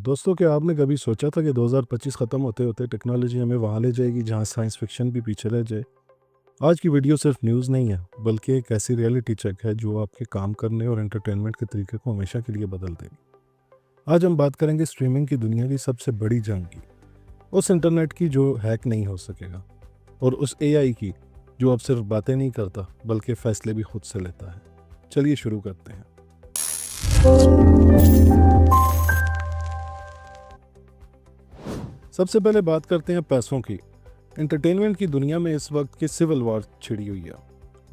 दोस्तों, क्या आपने कभी सोचा था कि 2025 ख़त्म होते होते टेक्नोलॉजी हमें वहाँ ले जाएगी जहाँ साइंस फिक्शन भी पीछे रह जाए। आज की वीडियो सिर्फ न्यूज़ नहीं है, बल्कि एक ऐसी रियलिटी चेक है जो आपके काम करने और एंटरटेनमेंट के तरीके को हमेशा के लिए बदल देगी। आज हम बात करेंगे स्ट्रीमिंग की दुनिया की सबसे बड़ी जंग की, उस इंटरनेट की जो हैक नहीं हो सकेगा, और उस एआई की जो अब सिर्फ बातें नहीं करता बल्कि फ़ैसले भी खुद से लेता है। चलिए शुरू करते हैं। सबसे पहले बात करते हैं पैसों की। एंटरटेनमेंट की दुनिया में इस वक्त की सिविल वॉर छिड़ी हुई है।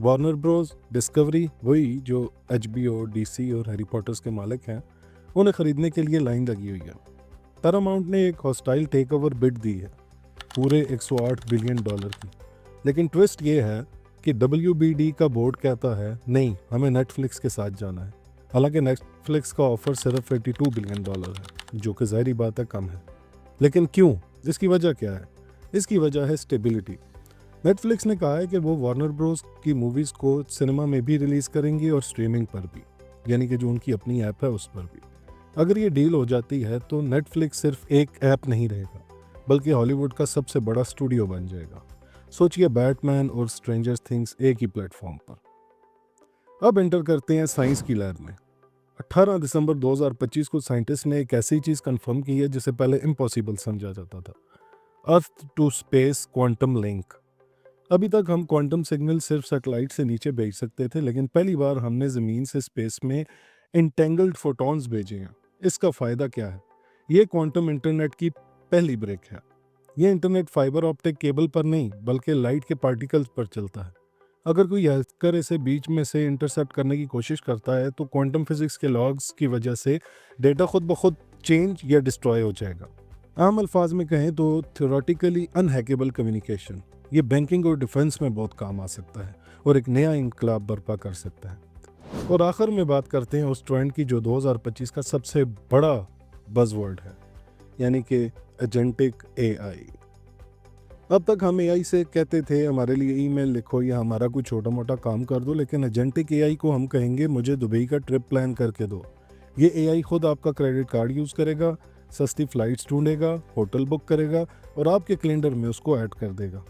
वार्नर ब्रोस, डिस्कवरी, वही जो HBO, DC और हैरी पॉटर्स के मालिक हैं, उन्हें खरीदने के लिए लाइन लगी हुई है। पैरामाउंट ने एक हॉस्टाइल टेक ओवर बिड दी है, पूरे $108 बिलियन की। लेकिन ट्विस्ट ये है कि WBD का बोर्ड कहता है नहीं, हमें नेटफ्लिक्स के साथ जाना है। हालांकि नेटफ्लिक्स का ऑफर सिर्फ $82 बिलियन है, जो कि ज़ाहिरी बात है कम है। लेकिन क्यों? इसकी वजह क्या है? इसकी वजह है स्टेबिलिटी। नेटफ्लिक्स ने कहा है कि वो वार्नर ब्रोस की मूवीज़ को सिनेमा में भी रिलीज़ करेंगे और स्ट्रीमिंग पर भी, यानी कि जो उनकी अपनी ऐप है उस पर भी। अगर ये डील हो जाती है तो नेटफ्लिक्स सिर्फ एक ऐप नहीं रहेगा, बल्कि हॉलीवुड का सबसे बड़ा स्टूडियो बन जाएगा। सोचिए, बैटमैन और स्ट्रेंजर थिंग्स एक ही प्लेटफॉर्म पर। अब एंटर करते हैं साइंस की लैब में। 18 दिसंबर 2025 को साइंटिस्ट ने एक ऐसी चीज़ कंफर्म की है जिसे पहले इम्पॉसिबल समझा जाता था, earth to space quantum link. अभी तक हम क्वांटम सिग्नल सिर्फ सैटेलाइट से नीचे भेज सकते थे, लेकिन पहली बार हमने ज़मीन से स्पेस में इंटेंगल्ड फोटॉन्स भेजे हैं। इसका फ़ायदा क्या है? ये क्वांटम इंटरनेट की पहली ब्रेक है। ये इंटरनेट फाइबर ऑप्टिक केबल पर नहीं, बल्कि लाइट के पार्टिकल्स पर चलता है। अगर कोई हैकर इसे बीच में से इंटरसेप्ट करने की कोशिश करता है तो क्वांटम फिजिक्स के लॉग्स की वजह से डेटा खुद ब खुद चेंज या डिस्ट्रॉय हो जाएगा। आम अल्फाज में कहें तो थ्योरेटिकली अनहैकेबल कम्युनिकेशन। ये बैंकिंग और डिफेंस में बहुत काम आ सकता है और एक नया इनकलाब बर्पा कर सकता है। और आखिर में बात करते हैं उस ट्रेंड की जो 2025 का सबसे बड़ा बज़वर्ड है, यानी कि एजेंटिक AI। अब तक हम AI से कहते थे हमारे लिए ईमेल लिखो या हमारा कोई छोटा मोटा काम कर दो, लेकिन एजेंटिक AI को हम कहेंगे मुझे दुबई का ट्रिप प्लान करके दो। ये AI खुद आपका क्रेडिट कार्ड यूज़ करेगा, सस्ती फ़्लाइट्स ढूंढेगा, होटल बुक करेगा और आपके कैलेंडर में उसको ऐड कर देगा।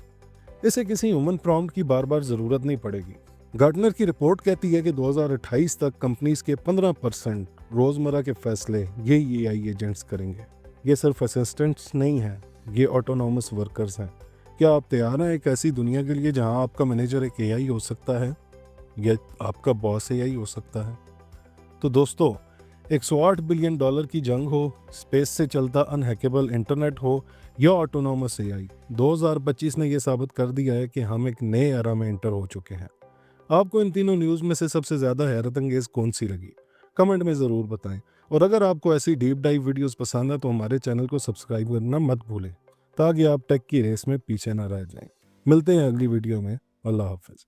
इसे किसी ह्यूमन प्रॉम्प्ट की बार बार ज़रूरत नहीं पड़ेगी। गार्टनर की रिपोर्ट कहती है कि 2028 तक कंपनीज के 15% रोज़मर्रा के फैसले यही AI एजेंट्स करेंगे। ये सिर्फ असिस्टेंट्स नहीं हैं, ये ऑटोनॉमस वर्कर्स हैं। क्या आप तैयार हैं एक ऐसी दुनिया के लिए जहां आपका मैनेजर एक AI हो सकता है या आपका बॉस AI हो सकता है? तो दोस्तों, $108 बिलियन की जंग हो, स्पेस से चलता अनहैकेबल इंटरनेट हो या ऑटोनॉमस AI, 2025 ने यह साबित कर दिया है कि हम एक नए एरा में एंटर हो चुके हैं। आपको इन तीनों न्यूज़ में से सबसे ज़्यादा हैरत अंगेज़ कौन सी लगी? कमेंट में ज़रूर बताएं। और अगर आपको ऐसी डीप डाइव वीडियोस पसंद है तो हमारे चैनल को सब्सक्राइब करना मत भूलें, ताकि आप टेक की रेस में पीछे ना रह जाएं। मिलते हैं अगली वीडियो में। अल्लाह हाफ़िज़।